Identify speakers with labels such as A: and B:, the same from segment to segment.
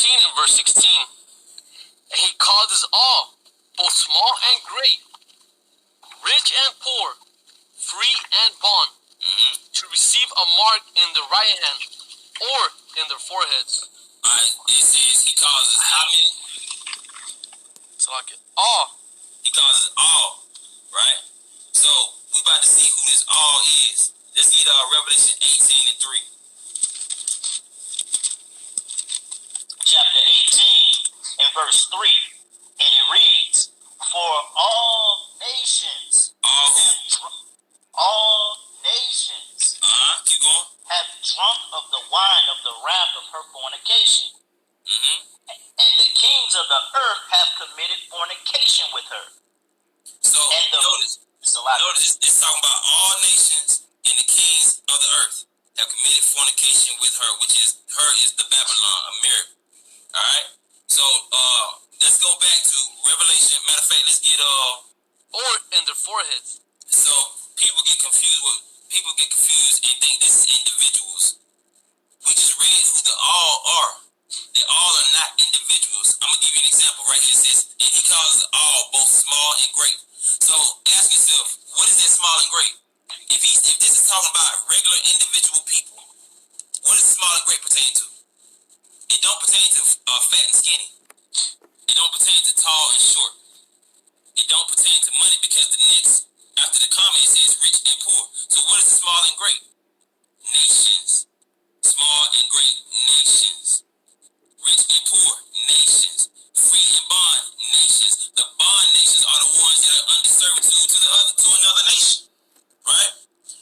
A: 14 and verse 16. And he causes all, both small and great, rich and poor, free and bond, to receive a mark in the right hand or in their foreheads.
B: Alright, it says he causes how many?
A: So like all.
B: He causes all, right? So we about to see who this all is. Let's get Revelation 18 and 3.
C: Chapter 18 and verse 3. And it reads, for all nations
B: Keep going.
C: have drunk of the wine of the wrath of her fornication. And the kings of the earth have committed fornication with her.
B: So notice it's talking about all nations and the kings of the earth have committed fornication with her, which is the Babylon, America. Alright? So let's go back to Revelation. Matter of fact, let's get
A: or in their foreheads.
B: So people get confused and think this is individuals. We just read who the all are. They all are not individuals. I'm gonna give you an example right here. It says, and he causes all, both small and great. So ask yourself, what is that small and great? If this is talking about regular individual people, what does small and great pertain to? It don't pertain to fat and skinny. It don't pertain to tall and short. It don't pertain to money, because the next after the comment it says rich and poor. So what is the small and great? Nations. Small and great nations. Rich and poor nations. Free and bond nations. The bond nations are the ones that are under servitude to another nation. Right?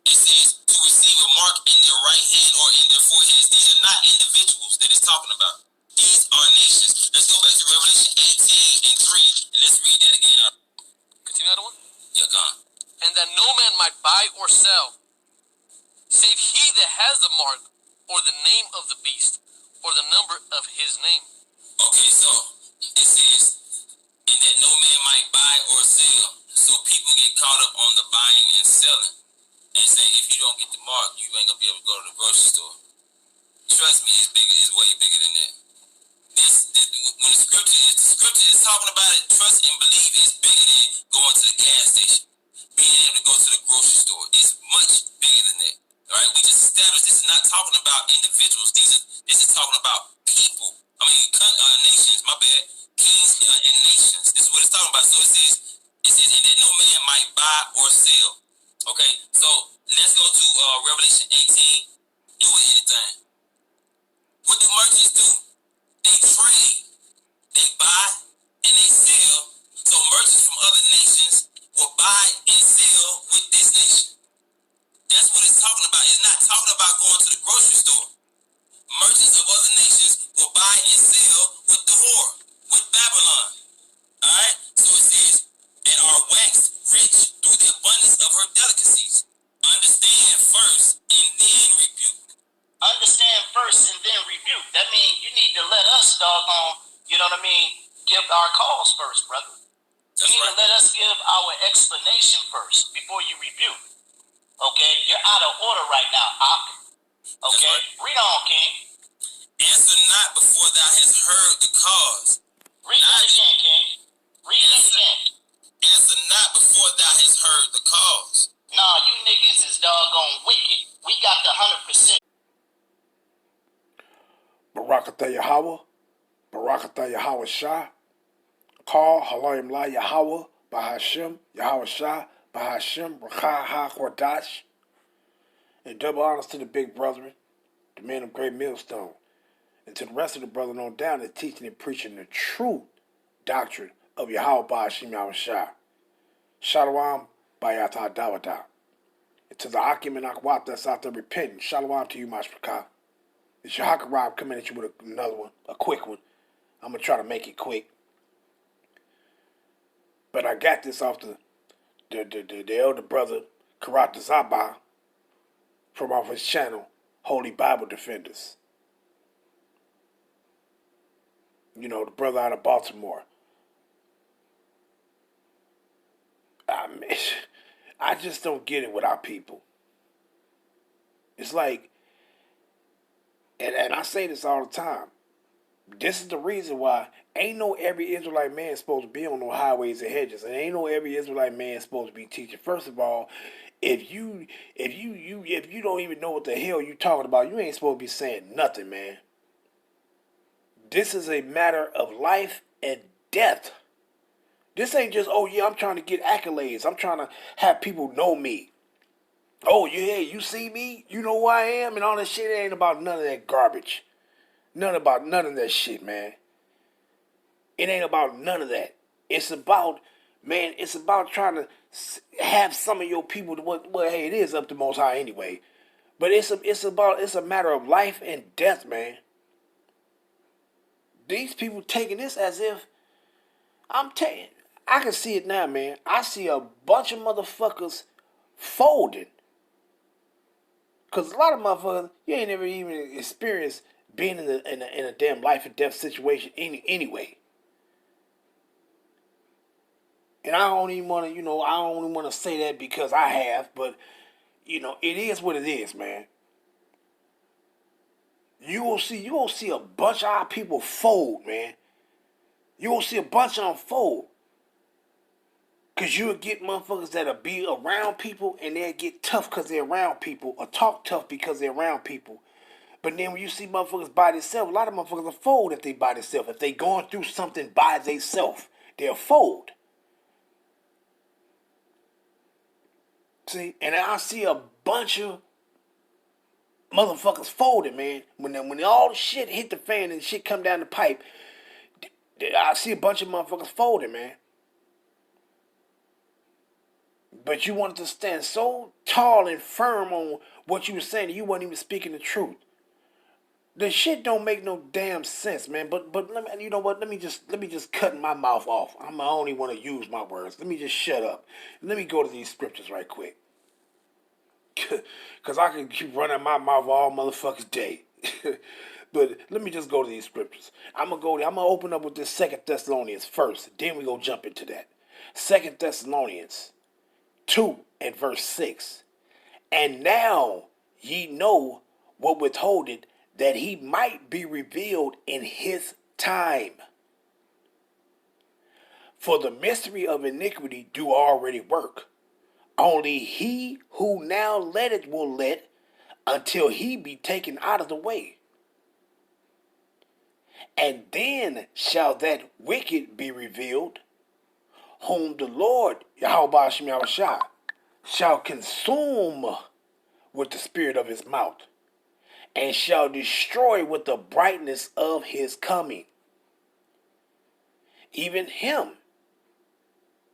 B: It says to receive a mark in their right hand or in their foreheads. These are not individuals that it's talking about. These are nations. Let's go back to Revelation 18 and 3 and let's read that again.
A: Continue that one?
B: Yeah, go on.
A: And that no man might buy or sell, save he that has the mark, or the name of the beast, or the number of his name.
B: Okay, so it says, and that no man might buy or sell. So people get caught up on the buying and selling, and say, if you don't get the mark, you ain't gonna be able to go to the grocery store. Trust me, it's way bigger than that. When the scripture is talking about it, trust and believe is bigger than going to the gas station. Being able to go to the grocery store is much bigger than that. All right, we just established this is not talking about individuals. This is talking about people. I mean, nations. My bad. Kings and nations. This is what it's talking about. So it says, and that no man might buy or sell. Okay, so let's go to Revelation 18. Do anything. What do merchants do? They trade. They buy and they sell. So merchants from other nations will buy and sell with this nation. That's what it's talking about. It's not talking about going to the grocery store. Merchants of other nations will buy and sell with the whore, with Babylon. Alright? So it says, and are waxed rich through the abundance of her delicacies. Understand first and then rebuke.
C: Understand first and then rebuke. That means you need to let us, doggone, give our cause first, brother. You need to let us give our explanation first before you rebuke. Okay? You're out of order right now, Ak. Okay? Read on, King.
B: Answer not before thou hast heard the cause.
C: Read that again, King. Read that again.
B: Answer not before thou hast heard the cause.
C: Nah, you niggas is doggone wicked. We got the 100%.
D: Barakatah Yahweh, Barakatah Yahweh Shah, Call Halayim La Yahweh, Bahashem, Yahweh Shah, Bahashem, Rakha Ha Hordash. And double honors to the big brethren, the man of great millstone, and to the rest of the brethren on down that teaching and preaching the true doctrine of Yahweh Bahashem Yahweh Shah. Shalom Bayatah Dawada. And to the Akim and Akwat that's out there repenting, Shalom to you, Mashpakah. It's your Hakarab coming at you with another one, a quick one. I'm going to try to make it quick. But I got this off the elder brother, Karata Zaba, from off his channel, Holy Bible Defenders. You know, the brother out of Baltimore. I just don't get it with our people. It's like, and I say this all the time, This is the reason why ain't no every Israelite man supposed to be on no highways and hedges, and ain't no every Israelite man supposed to be teaching. First of all, if you don't even know what the hell you talking about, you ain't supposed to be saying nothing, man. This is a matter of life and death. This ain't just, oh yeah, I'm trying to get accolades. I'm trying to have people know me. Oh yeah, you see me? You know who I am? And all that shit. It ain't about none of that garbage. None of that shit, man. It ain't about none of that. It's about, man, it's about trying to have some of your people, well, hey, it is up to Most High anyway. But it's a matter of life and death, man. These people taking this as if, I can see it now, man. I see a bunch of motherfuckers folding. Because a lot of motherfuckers, you ain't never even experienced being in a damn life and death situation anyway. And I don't even want to, I don't even want to say that because I have, but, it is what it is, man. You will see a bunch of our people fold, man. You will see a bunch of them fold. Because you'll get motherfuckers that'll be around people and they'll get tough because they're around people or talk tough because they're around people. But then when you see motherfuckers by themselves, a lot of motherfuckers will fold if they by themselves. If they going through something by themselves, they'll fold. See? And I see a bunch of motherfuckers folded, man. When all the shit hit the fan and shit come down the pipe, I see a bunch of motherfuckers folded, man. But you wanted to stand so tall and firm on what you were saying that you weren't even speaking the truth. The shit don't make no damn sense, man. But let me, you know what? Let me just cut my mouth off. I only want to use my words. Let me just shut up. Let me go to these scriptures right quick. Cause I can keep running my mouth all motherfuckers day. But let me just go to these scriptures. I'm gonna open up with this 2 Thessalonians first. Then we go jump into that. 2 Thessalonians 2 and verse 6. And now ye know what withholdeth, that he might be revealed in his time. For the mystery of iniquity do already work. Only he who now letteth will let until he be taken out of the way. And then shall that wicked be revealed, whom the Lord, Yahweh Shem Yahushua, shall consume with the spirit of his mouth, and shall destroy with the brightness of his coming. Even him.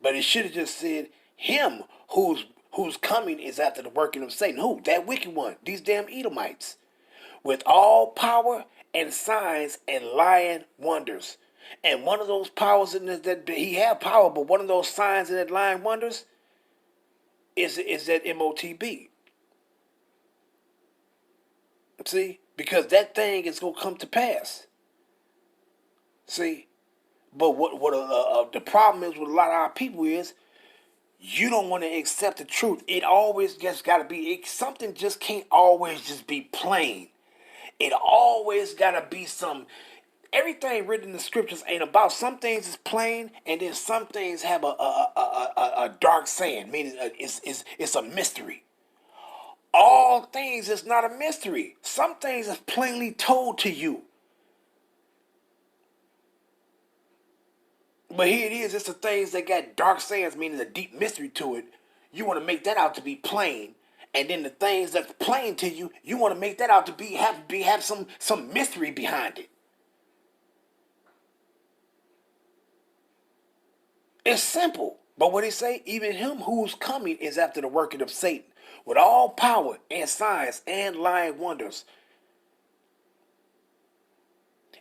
D: But it should have just said him whose coming is after the working of Satan. Who? That wicked one. These damn Edomites. With all power and signs and lying wonders. And one of those powers in that he had power, but one of those signs in that lying wonders is that MOTB. See? Because that thing is going to come to pass. See? But what the problem is with a lot of our people is you don't want to accept the truth. It always just got to be, something just can't always just be plain. It always got to be everything written in the scriptures ain't about, some things is plain and then some things have a dark saying, meaning it's a mystery. All things is not a mystery. Some things is plainly told to you. But here it is, it's the things that got dark sayings, meaning a deep mystery to it. You want to make that out to be plain. And then the things that's plain to you, you want to make that out to have some mystery behind it. It's simple. But what he say? Even him whose coming is after the working of Satan, with all power and signs and lying wonders,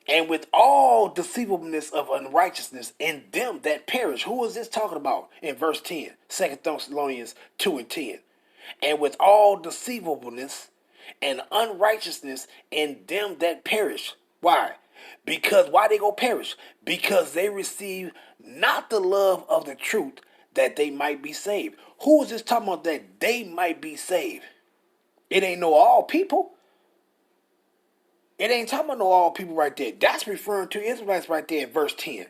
D: and with all deceivableness of unrighteousness in them that perish. Who is this talking about? In verse 10, 2 Thessalonians 2 and 10. And with all deceivableness and unrighteousness in them that perish. Why? Because why they go perish? Because they receive not the love of the truth, that they might be saved. Who is this talking about that they might be saved? It ain't no all people. It ain't talking about no all people right there. That's referring to Israelites right there in verse 10.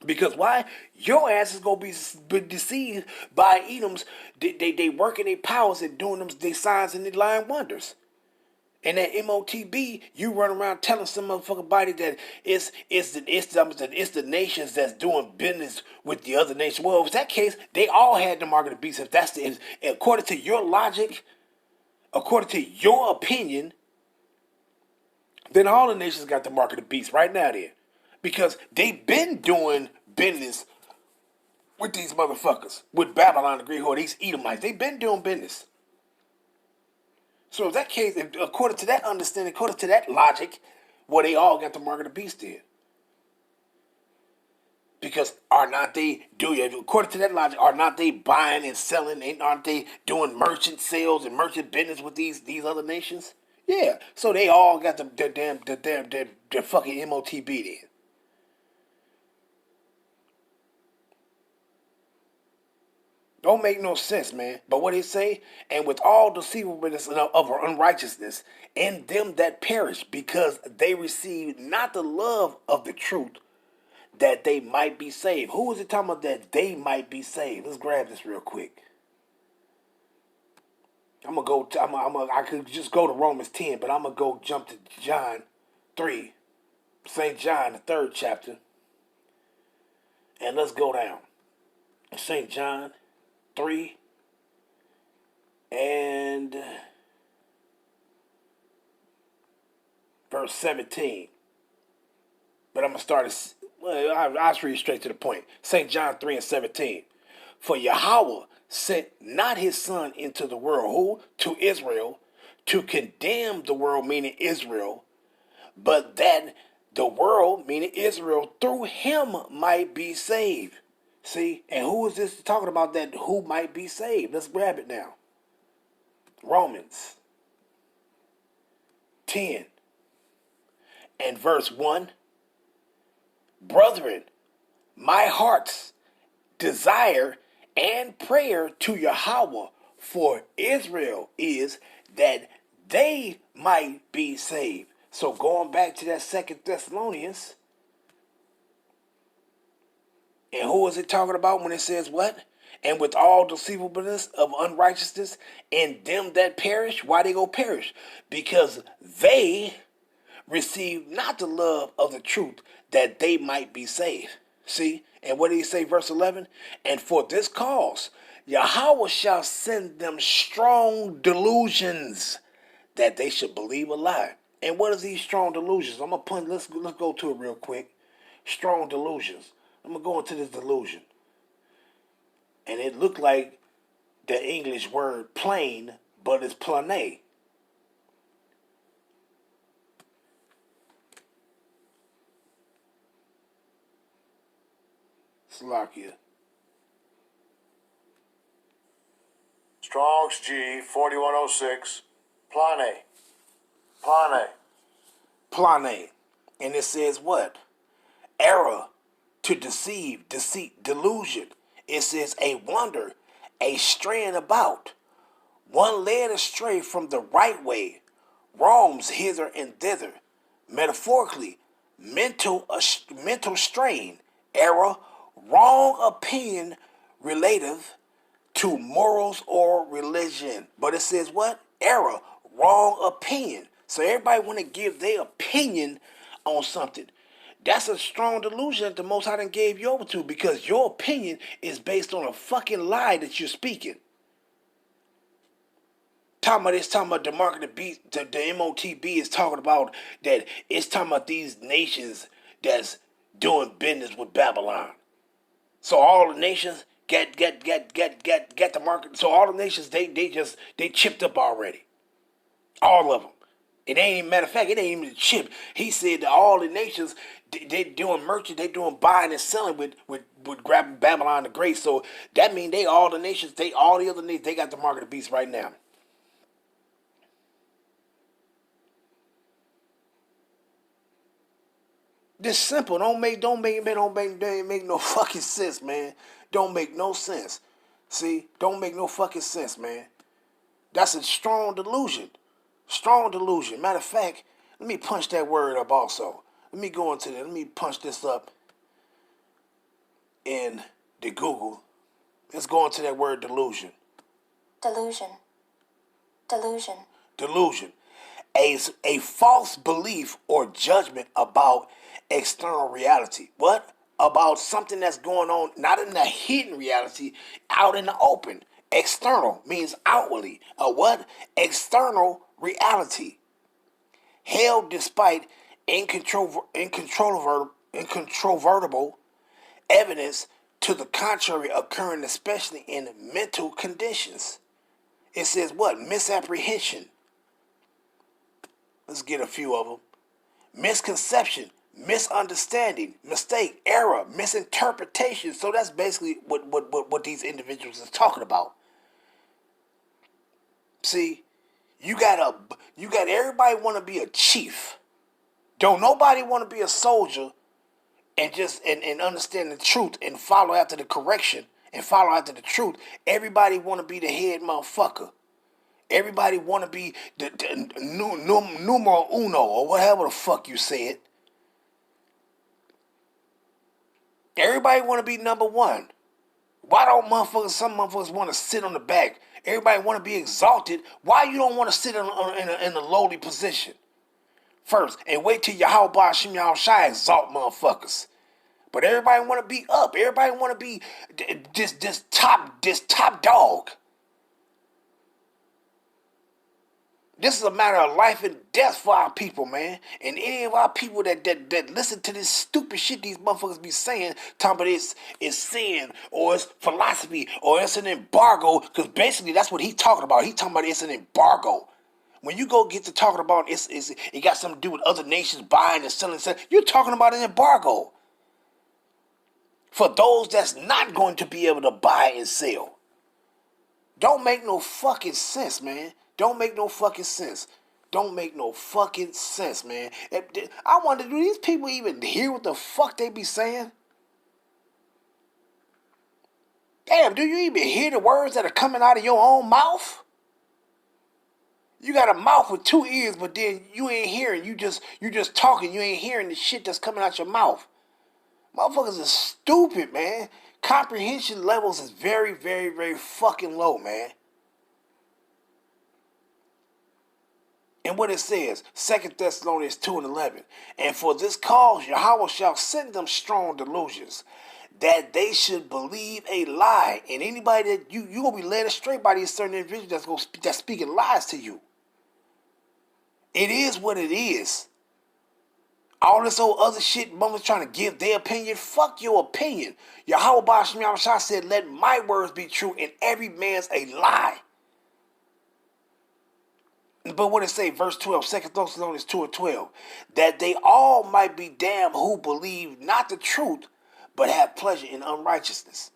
D: Because why? Your ass is gonna be deceived by Edoms. They working their powers and doing them their signs and their lying wonders. And that MOTB, you run around telling some motherfucking body that it's the nations that's doing business with the other nation. Well, if that case, they all had the mark of the beast. If that's according to your logic, according to your opinion, then all the nations got the mark of the beast right now then. Because they've been doing business with these motherfuckers. With Babylon the Great Whore, these Edomites. They've been doing business. So in that case, according to that understanding, according to that logic, well, they all got the mark of the beast then. Because according to that logic, are not they buying and selling? Aren't they doing merchant sales and merchant business with these other nations? Yeah. So they all got the fucking MOTB then. Don't make no sense, man. But what he say? And with all deceivableness of unrighteousness, in them that perish, because they receive not the love of the truth, that they might be saved. Who is it talking about that they might be saved? Let's grab this real quick. I could just go to Romans 10, but I'm gonna go jump to John 3, St. John, the 3rd chapter, and let's go down. St. John 3 and verse 17. But I'm going to start I'll just read straight to the point. St. John 3 and 17. For Yahweh sent not his son into the world, who? To Israel, to condemn the world, meaning Israel, but that the world, meaning Israel, through him might be saved. See, and who is this talking about that who might be saved? Let's grab it now. Romans 10 and verse 1. Brethren, my heart's desire and prayer to Yahweh for Israel is that they might be saved. So going back to that 2 Thessalonians, and who is it talking about when it says what? And with all deceivableness of unrighteousness in them that perish. Why they go perish? Because they receive not the love of the truth, that they might be saved. See? And what did he say, verse 11? And for this cause, Yahweh shall send them strong delusions, that they should believe a lie. And what is these strong delusions? I'm gonna let's go to it real quick. Strong delusions. I'm going to go into this delusion. And it looked like the English word plain, but it's plane. Slovakia.
E: Strong's G 4106. Plane.
D: Plane. And it says what? Error. To deceive, deceit, delusion. It says a wonder, a straying about. One led astray from the right way, roams hither and thither. Metaphorically, mental strain, error, wrong opinion relative to morals or religion. But it says what? Error, wrong opinion. So everybody want to give their opinion on something. That's a strong delusion that the Most High done gave you over to, because your opinion is based on a fucking lie that you're speaking. Talking about the mark of the beast, the MOTB is talking about that it's talking about these nations that's doing business with Babylon. So all the nations get the market. So all the nations they chipped up already. All of them. It ain't even, matter of fact, it ain't even a chip. He said that all the nations, they doing merchant, they doing buying and selling with grabbing Babylon the Great. So that means all the nations, all the other nations, they got the mark of the beast right now. This simple. Don't make no fucking sense, man. Don't make no sense. See, don't make no fucking sense, man. That's a strong delusion. Strong delusion. Matter of fact, Let me punch that word up also. Let me go into that. Let me punch this up in the Google. Let's go into that word delusion.
F: Delusion. Delusion.
D: Delusion. A false belief or judgment about external reality. What? About something that's going on, not in the hidden reality, out in the open. External means outwardly. A what? External reality. Held despite incontrovertible evidence to the contrary occurring especially in mental conditions. It says what? Misapprehension. Let's get a few of them. Misconception, misunderstanding, mistake, error, misinterpretation. So that's basically what these individuals are talking about. See, you got everybody want to be a chief. Don't nobody want to be a soldier and just and understand the truth and follow after the correction and follow after the truth. Everybody want to be the head motherfucker. Everybody want to be the numero uno or whatever the fuck you said. Everybody want to be number one. Why don't some motherfuckers want to sit on the back? Everybody want to be exalted. Why you don't want to sit in a lowly position first and wait till Yahweh Ba'ashim Yahushai exalt motherfuckers? But everybody want to be up. Everybody want to be this top dog. This is a matter of life and death for our people, man. And any of our people that listen to this stupid shit these motherfuckers be saying, talking about it's sin or it's philosophy or it's an embargo, because basically that's what he's talking about. He's talking about it's an embargo. When you go get to talking about it got something to do with other nations buying and selling, you're talking about an embargo. For those that's not going to be able to buy and sell. Don't make no fucking sense, man. Don't make no fucking sense. Don't make no fucking sense, man. I wonder, do these people even hear what the fuck they be saying? Damn, do you even hear the words that are coming out of your own mouth? You got a mouth with two ears, but then you ain't hearing. You just talking. You ain't hearing the shit that's coming out your mouth. Motherfuckers are stupid, man. Comprehension levels is very, very, very fucking low, man. And what it says, 2 Thessalonians 2:11. And for this cause Yahweh shall send them strong delusions, that they should believe a lie. And anybody that you gonna be led astray by these certain individuals that's speaking lies to you. It is what it is. All this old other shit, motherfuckers trying to give their opinion. Fuck your opinion. Yahweh Ba'ashim Yahushua said, let my words be true and every man's a lie. But what it say, verse 12, 2 Thessalonians 2:12, that they all might be damned who believe not the truth, but have pleasure in unrighteousness.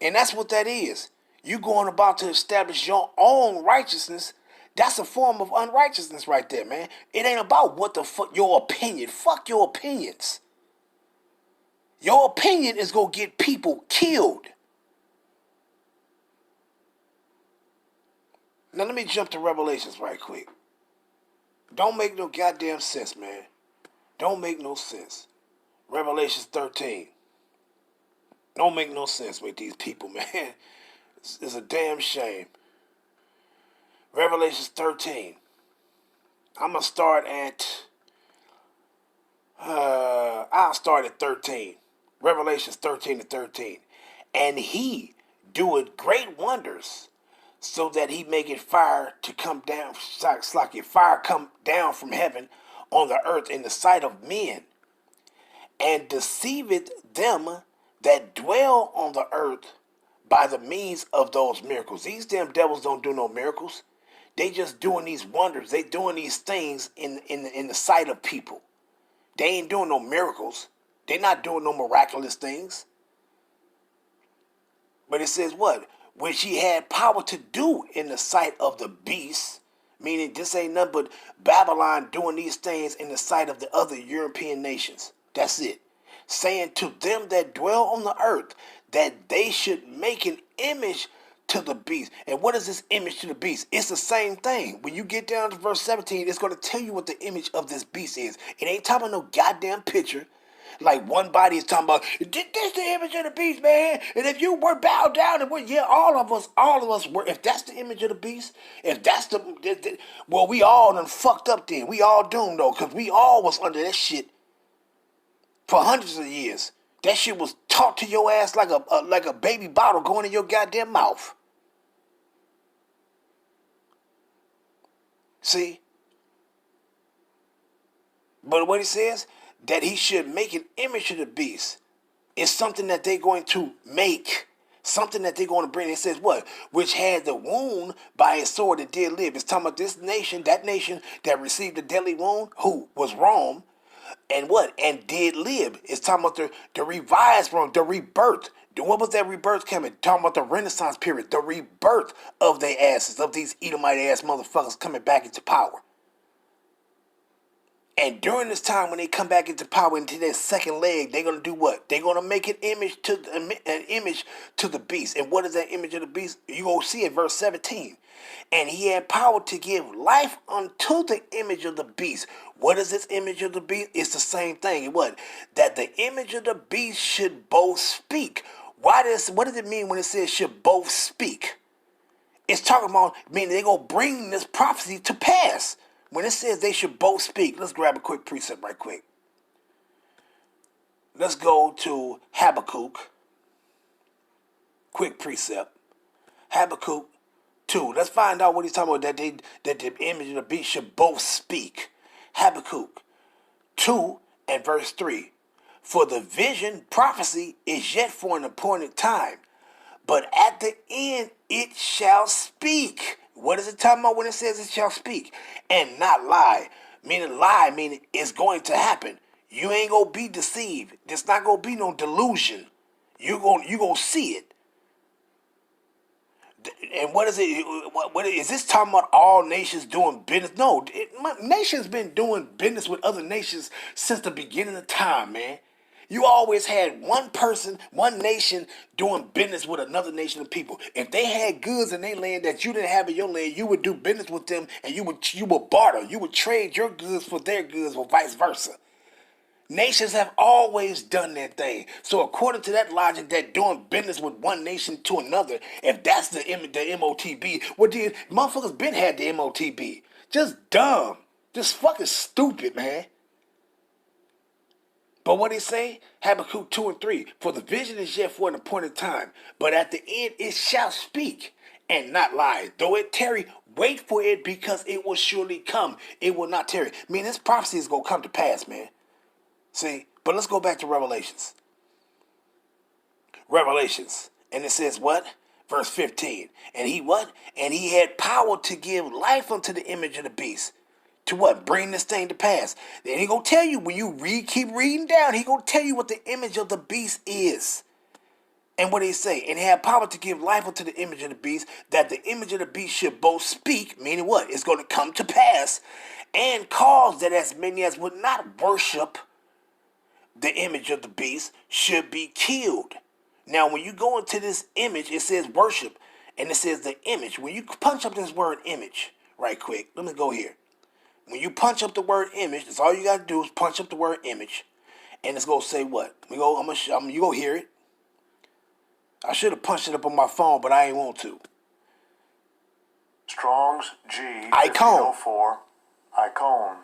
D: And that's what that is. You going about to establish your own righteousness. That's a form of unrighteousness right there, man. It ain't about what the fuck, your opinion. Fuck your opinions. Your opinion is going to get people killed. Now let me jump to Revelations right quick. Don't make no goddamn sense, man. Don't make no sense. Revelations 13. Don't make no sense with these people, man. It's a damn shame. Revelations 13. I'm going to start at... I'll start at 13. Revelations 13:13. And he doeth great wonders, so that he maketh fire to come down, like if fire come down from heaven on the earth in the sight of men, and deceiveth them that dwell on the earth by the means of those miracles. These damn devils don't do no miracles. They just doing these wonders. They doing these things in the sight of people. They ain't doing no miracles. They not doing no miraculous things. But it says what? Which he had power to do in the sight of the beast, meaning this ain't nothing but Babylon doing these things in the sight of the other European nations. That's it. Saying to them that dwell on the earth that they should make an image to the beast. And what is this image to the beast? It's the same thing. When you get down to verse 17, it's going to tell you what the image of this beast is. It ain't talking about no goddamn picture. Like one body is talking about, this the image of the beast, man. And if you were bowed down, and yeah, all of us were. If that's the image of the beast, if that's well, we all done fucked up then. We all doomed though, because we all was under that shit for hundreds of years. That shit was taught to your ass like a baby bottle going in your goddamn mouth. See? But what he says, that he should make an image of the beast, is something that they're going to make. Something that they're going to bring. It says what? Which had the wound by his sword that did live. It's talking about this nation, that nation that received the deadly wound, who was Rome, and what? And did live. It's talking about the revised Rome, the rebirth. What was that rebirth coming? Talking about the Renaissance period, the rebirth of their asses, of these Edomite ass motherfuckers coming back into power. And during this time, when they come back into power, into their second leg, they're gonna do what? They're gonna make an image to the beast. And what is that image of the beast? You gonna see it, verse 17. And he had power to give life unto the image of the beast. What is this image of the beast? It's the same thing. What? That the image of the beast should both speak. What does it mean when it says should both speak? It's talking about meaning they're gonna bring this prophecy to pass. When it says they should both speak, let's grab a quick precept right quick. Let's go to Habakkuk. Quick precept. Habakkuk 2. Let's find out what he's talking about, that the image of the beast should both speak. Habakkuk 2 and verse 3. For the vision, prophecy, is yet for an appointed time, but at the end it shall speak. What is it talking about when it says it shall speak? And not lie. Meaning it's going to happen. You ain't going to be deceived. There's not going to be no delusion. You gonna see it. And what is it? What is this talking about all nations doing business? No, nations been doing business with other nations since the beginning of time, man. You always had one person, one nation doing business with another nation of people. If they had goods in their land that you didn't have in your land, you would do business with them, and you would barter. You would trade your goods for their goods, or vice versa. Nations have always done their thing. So according to that logic, that doing business with one nation to another, if that's the MOTB, well, then motherfuckers been had the MOTB. Just dumb. Just fucking stupid, man. But what he say? Habakkuk 2 and 3. For the vision is yet for an appointed time, but at the end it shall speak and not lie. Though it tarry, wait for it, because it will surely come. It will not tarry. I mean, this prophecy is going to come to pass, man. See? But let's go back to Revelations. Revelations. And it says what? Verse 15. And he what? And he had power to give life unto the image of the beast. To what? Bring this thing to pass. Then he gonna tell you, when you keep reading down, he gonna tell you what the image of the beast is. And what did he say? And he had power to give life unto the image of the beast, that the image of the beast should both speak, meaning what? It's going to come to pass, and cause that as many as would not worship the image of the beast should be killed. Now, when you go into this image, it says worship, and it says the image. When you punch up this word image, right quick, let me go here. When you punch up the word image, that's all you got to do is punch up the word image. And it's going to say what? You going to hear it. I should have punched it up on my phone, but I ain't want to.
E: Strong's G.
D: Icon.
E: 1504. Icon.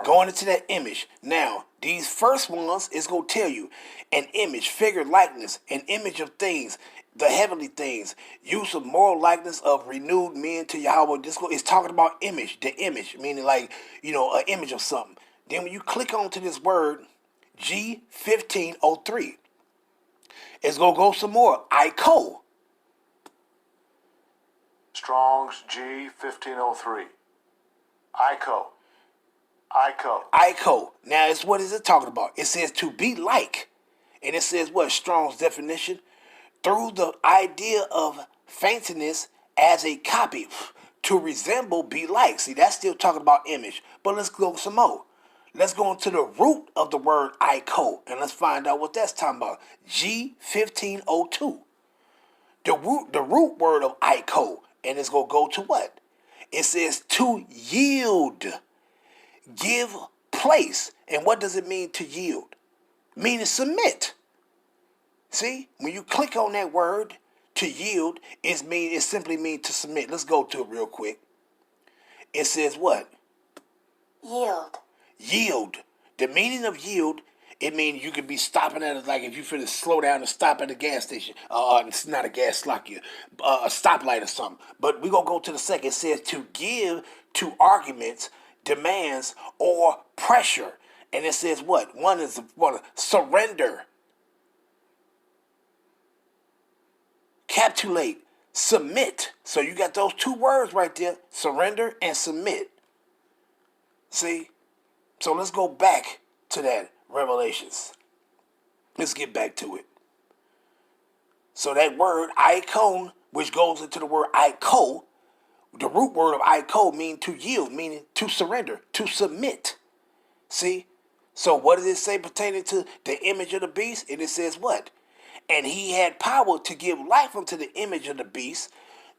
D: Going into that image. Now, these first ones is going to tell you an image, figure, likeness, an image of things, the heavenly things, use of moral likeness of renewed men to Yahweh. This is talking about image, the image, meaning like, an image of something. Then when you click onto this word, G1503, it's going to go some more. Ico.
E: Strong's G1503. Ico.
D: Now, what is it talking about? It says to be like. And it says what? Strong's definition. Through the idea of faintness as a copy. To resemble, be like. See, that's still talking about image. But let's go some more. Let's go into the root of the word Ico. And let's find out what that's talking about. G1502. The root word of Iko, and it's going to go to what? It says to yield, give place. And what does it mean to yield? Meaning submit. See, when you click on that word, to yield, it simply means to submit. Let's go to it real quick. It says what?
F: Yield.
D: Yield. The meaning of yield, it means you could be stopping at, like if you finna slow down and stop at a gas station. It's not a gas lock you, a stoplight or something. But we're going to go to the second. It says to give to arguments, demands, or pressure. And it says what? One is surrender, capitulate, submit. So you got those two words right there, surrender and submit. See? So let's go back to that Revelations. Let's get back to it. So that word icon, which goes into the word Iko, the root word of Iko means to yield, meaning to surrender, to submit. See? So what does it say pertaining to the image of the beast? And it says what? And he had power to give life unto the image of the beast,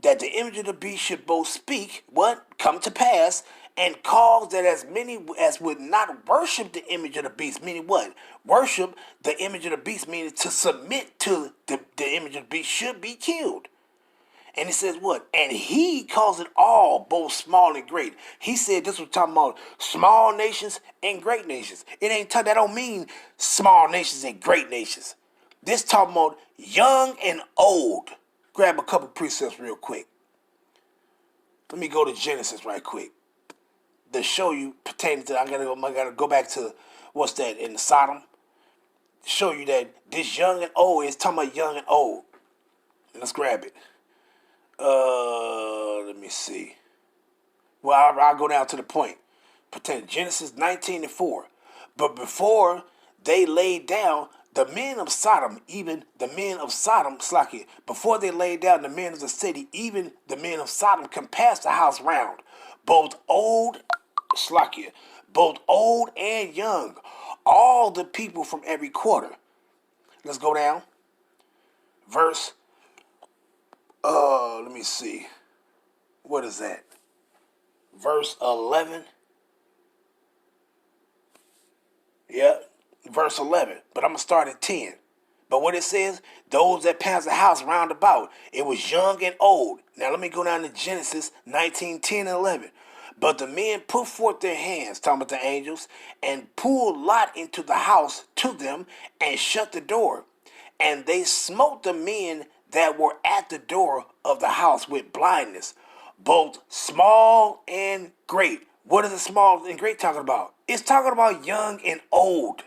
D: that the image of the beast should both speak, what? Come to pass, and cause that as many as would not worship the image of the beast, meaning what? Worship the image of the beast, meaning to submit to the image of the beast, should be killed. And it says what? And he calls it all, both small and great. He said this was talking about small nations and great nations. That don't mean small nations and great nations. This talking about young and old. Grab a couple precepts real quick. Let me go to Genesis right quick. To show you pertaining to, I gotta go back to, what's that, in Sodom. Show you that this young and old is talking about young and old. Let's grab it. Let me see. Well, I'll go down to the point. Pertaining Genesis 19:4. But before they laid down, the men of Sodom, even the men of Sodom, Slakia, before they laid down the men of the city, even the men of Sodom compassed the house round, both old, Slakia, both old and young, all the people from every quarter. Let's go down. Verse, let me see. What is that? Verse 11. Yep. Verse 11, but I'm going to start at 10. But what it says, those that passed the house round about, it was young and old. Now let me go down to Genesis 19:10 and 11. But the men put forth their hands, talking about the angels, and pulled Lot into the house to them and shut the door. And they smote the men that were at the door of the house with blindness, both small and great. What is the small and great talking about? It's talking about young and old.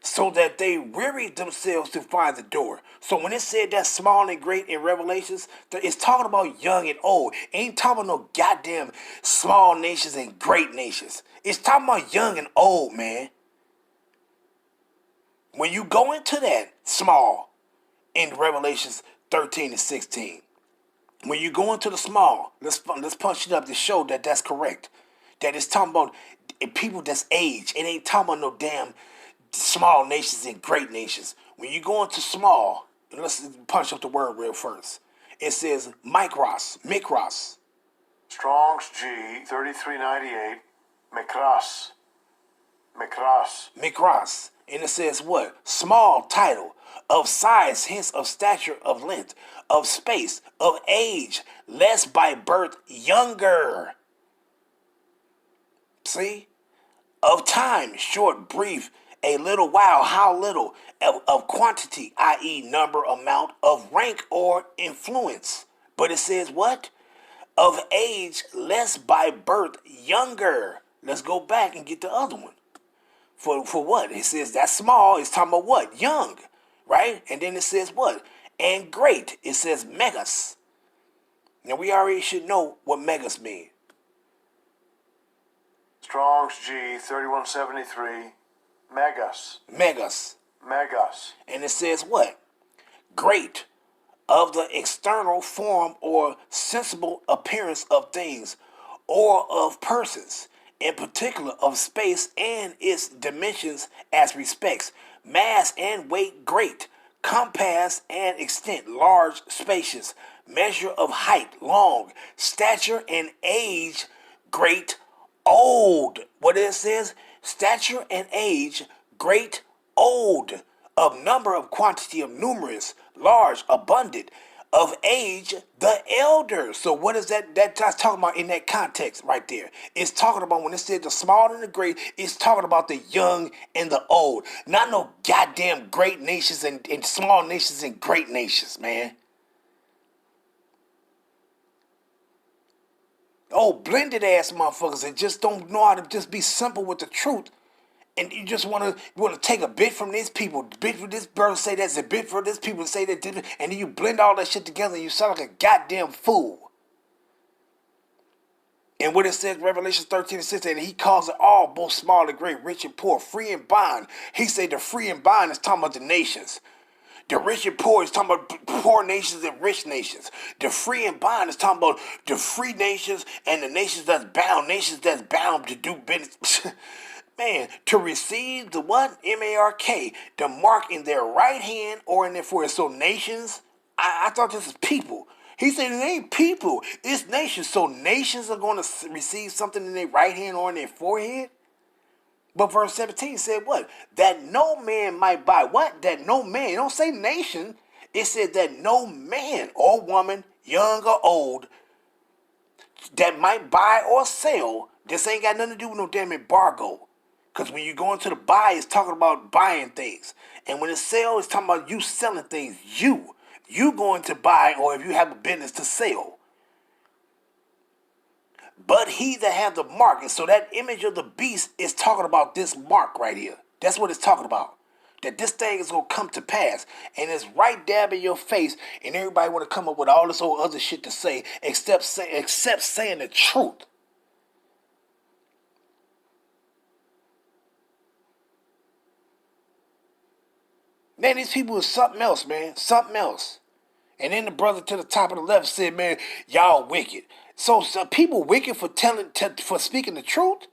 D: So that they wearied themselves to find the door. So when it said that small and great in Revelations, it's talking about young and old. It ain't talking about no goddamn small nations and great nations. It's talking about young and old, man. When you go into that small in Revelations 13 and 16, when you go into the small, let's punch it up to show that that's correct. That it's talking about people that's age. It ain't talking about no damn small nations and great nations. When you go into small, let's punch up the word real first. It says mikros.
E: Strong's G 3398.
D: Mikros. And it says what? Small title, of size, hence of stature, of length, of space, of age, less by birth, younger. See? Of time, short, brief, a little while, how little, of quantity, i.e. number, amount, of rank or influence. But it says what? Of age, less by birth, younger. Let's go back and get the other one. For what? It says that's small. It's talking about what? Young, right? And then it says what? And great. It says megas. Now we already should know what megas mean.
E: Strong's G 3173. Megas.
D: And it says what? Great, of the external form or sensible appearance of things or of persons, in particular of space and its dimensions as respects mass and weight great, compass and extent, large, spacious, measure of height, long, stature and age, great, old. What it says? Stature and age, great, old, of number, of quantity, of numerous, large, abundant, of age, the elder. So what is that's talking about in that context right there? It's talking about when it said the small and the great, it's talking about the young and the old. Not no goddamn great nations and small nations and great nations, man. Oh, blended ass motherfuckers that just don't know how to just be simple with the truth. And you just want to take a bit from these people, a bit from this person say that's a bit for this people say that, and then you blend all that shit together and you sound like a goddamn fool. And what it says, Revelation 13:6, and he calls it all, both small and great, rich and poor, free and bond. He said the free and bond is talking about the nations. The rich and poor is talking about poor nations and rich nations. The free and bond is talking about the free nations and the nations that's bound to do business. Man, to receive the what? M-A-R-K, the mark in their right hand or in their forehead. So nations, I thought this was people. He said it ain't people, it's nations. So nations are going to receive something in their right hand or in their forehead? But verse 17 said what? That no man might buy. What? That no man. It don't say nation. It said that no man or woman, young or old, that might buy or sell. This ain't got nothing to do with no damn embargo. Because when you go into the buy, it's talking about buying things. And when it's sell, it's talking about you selling things. You going to buy, or if you have a business to sell. But he that hath the mark, and so that image of the beast is talking about this mark right here. That's what it's talking about. That this thing is going to come to pass. And it's right dab in your face. And everybody want to come up with all this old other shit to say, except saying the truth. Man, these people is something else, man. Something else. And then the brother to the top of the left said, man, y'all wicked. So people wicked for for speaking the truth?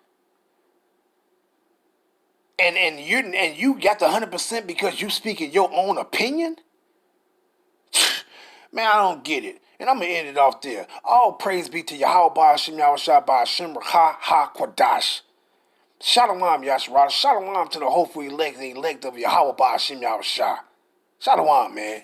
D: And you got the 100% because you speaking your own opinion? Man, I don't get it. And I'm going to end it off there. All praise be to Yahweh Ba'ashem Yahushua Ba'ashem Ha Kwadash. Shalom Yasharah. Shalom to the hopeful elect of Yahweh Ba'ashem Yahushua. Shalom, man.